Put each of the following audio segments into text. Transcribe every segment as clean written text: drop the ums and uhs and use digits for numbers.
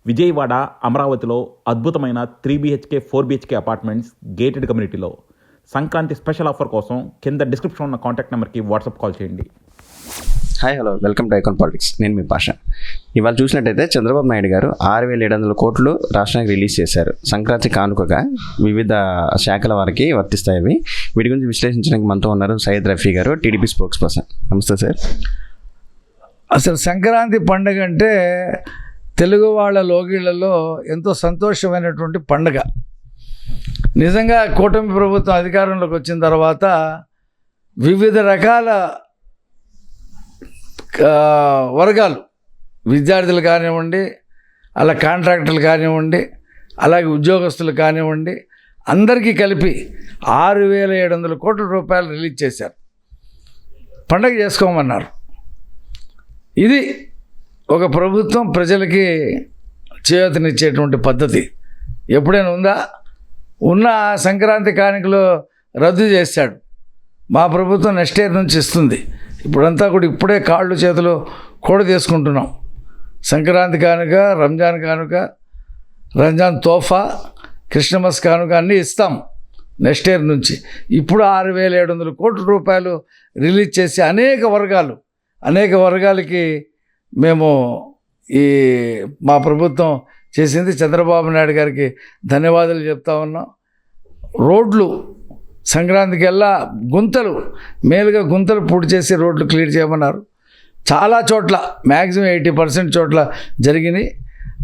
విజయవాడ, అమరావతిలో అద్భుతమైన 3 BHK 4 BHK apartments gated కమ్యూనిటీలో సంక్రాంతి స్పెషల్ ఆఫర్ కోసం కింద డిస్క్రిప్షన్ ఉన్న కాంటాక్ట్ నెంబర్కి వాట్సాప్ కాల్ చేయండి. Hi hello, welcome to icon politics. నేను మీ పాష. ఇవాళ చూసినట్టయితే చంద్రబాబు నాయుడు గారు 6,700 కోట్లు రాష్ట్రానికి రిలీజ్ చేశారు. సంక్రాంతి కానుకగా వివిధ శాఖల వారికి వర్తిస్తాయి. వీటి గురించి విశ్లేషించడానికి మనతో ఉన్నారు సయ్యద్ రఫీ గారు, టీడీపీ స్పోక్స్ పర్సన్. నమస్తే సార్. అసలు సంక్రాంతి పండుగ అంటే తెలుగు వాళ్ళ లోగిళ్లలో ఎంతో సంతోషమైనటువంటి పండుగ. నిజంగా కూటమి ప్రభుత్వం అధికారంలోకి వచ్చిన తర్వాత వివిధ రకాల వర్గాలు, విద్యార్థులు కానివ్వండి, అలా కాంట్రాక్టర్లు కానివ్వండి, అలాగే ఉద్యోగస్తులు కానివ్వండి, అందరికీ కలిపి 6,700 కోట్ల రూపాయలు రిలీజ్ చేశారు. పండగ చేసుకోమన్నారు. ఇది ఒక ప్రభుత్వం ప్రజలకి చేయూతనిచ్చేటువంటి పద్ధతి ఎప్పుడైనా ఉందా? ఉన్న సంక్రాంతి కానుకలు రద్దు చేశాడు. మా ప్రభుత్వం నెక్స్ట్ ఇయర్ నుంచి ఇస్తుంది. ఇప్పుడంతా కూడా ఇప్పుడే కాళ్ళు చేతులు కూడా తీసుకుంటున్నాం. సంక్రాంతి కానుక, రంజాన్ కానుక, రంజాన్ తోఫా, క్రిస్మస్ కానుక అన్నీ ఇస్తాం నెక్స్ట్ ఇయర్ నుంచి. ఇప్పుడు 6,700 కోట్ల రూపాయలు రిలీజ్ చేసి అనేక వర్గాలకి మేము మా ప్రభుత్వం చేసింది. చంద్రబాబు నాయుడు గారికి ధన్యవాదాలు చెప్తా ఉన్నాం. రోడ్లు సంక్రాంతికి మేలుగా గుంతలు పూర్తి చేసి రోడ్లు క్లియర్ చేయమన్నారు. చాలా చోట్ల మ్యాక్సిమం 80% చోట్ల జరిగినాయి.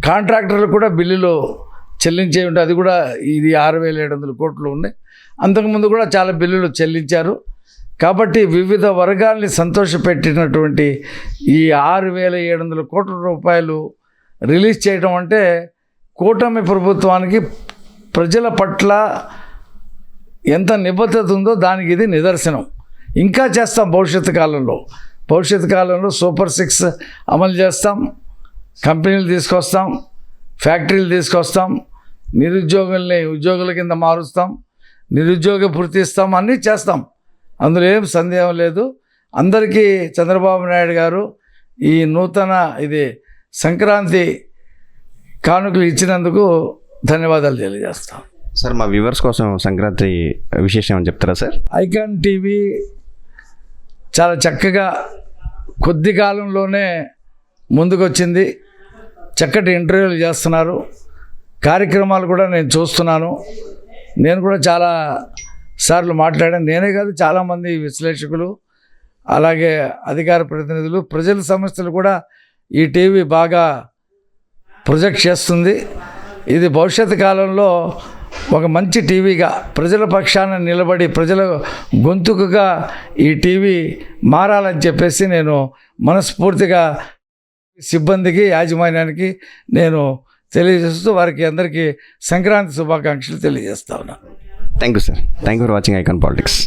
కాంట్రాక్టర్లు కూడా బిల్లులు చెల్లించే ఉంటే అది కూడా ఇది 6,700 కోట్లు ఉన్నాయి. అంతకుముందు కూడా చాలా బిల్లులు చెల్లించారు. కాబట్టి వివిధ వర్గాల్ని సంతోషపెట్టినటువంటి ఈ 6,700 కోట్ల రూపాయలు రిలీజ్ చేయడం అంటే కూటమి ప్రభుత్వానికి ప్రజల పట్ల ఎంత నిబద్ధత ఉందో దానికి ఇది నిదర్శనం. ఇంకా చేస్తాం భవిష్యత్తు కాలంలో సూపర్ 6 అమలు చేస్తాం, కంపెనీలు తీసుకొస్తాం, ఫ్యాక్టరీలు తీసుకొస్తాం, నిరుద్యోగుల్ని ఉద్యోగుల కింద మారుస్తాం, నిరుద్యోగ భృతి ఇస్తాం, అన్నీ చేస్తాం. అందులో ఏం సందేహం లేదు. అందరికీ చంద్రబాబు నాయుడు గారు ఈ నూతన సంక్రాంతి కానుకలు ఇచ్చినందుకు ధన్యవాదాలు తెలియజేస్తాం. సార్, మా వ్యూవర్స్ కోసం సంక్రాంతి విశేషం అని చెప్తారా సార్? ఐకాన్ టీవీ చాలా చక్కగా కొద్ది కాలంలోనే ముందుకొచ్చింది. చక్కటి ఇంటర్వ్యూలు చేస్తున్నారు. కార్యక్రమాలు కూడా నేను చూస్తున్నాను. నేను కూడా చాలా సార్లు మాట్లాడాను. నేనే కాదు, చాలామంది విశ్లేషకులు, అలాగే అధికార ప్రతినిధులు, ప్రజల సమస్యలు కూడా ఈ టీవీ బాగా ప్రొజెక్ట్ చేస్తుంది. ఇది భవిష్యత్తు కాలంలో ఒక మంచి టీవీగా ప్రజల పక్షాన నిలబడి ప్రజల గొంతుకుగా ఈ టీవీ మారాలని చెప్పేసి నేను మనస్ఫూర్తిగా సిబ్బందికి, యాజమాన్యానికి నేను తెలియజేస్తూ వారికి అందరికీ సంక్రాంతి శుభాకాంక్షలు తెలియజేస్తా ఉన్నాను. Thank you sir. Thank you for watching icon politics.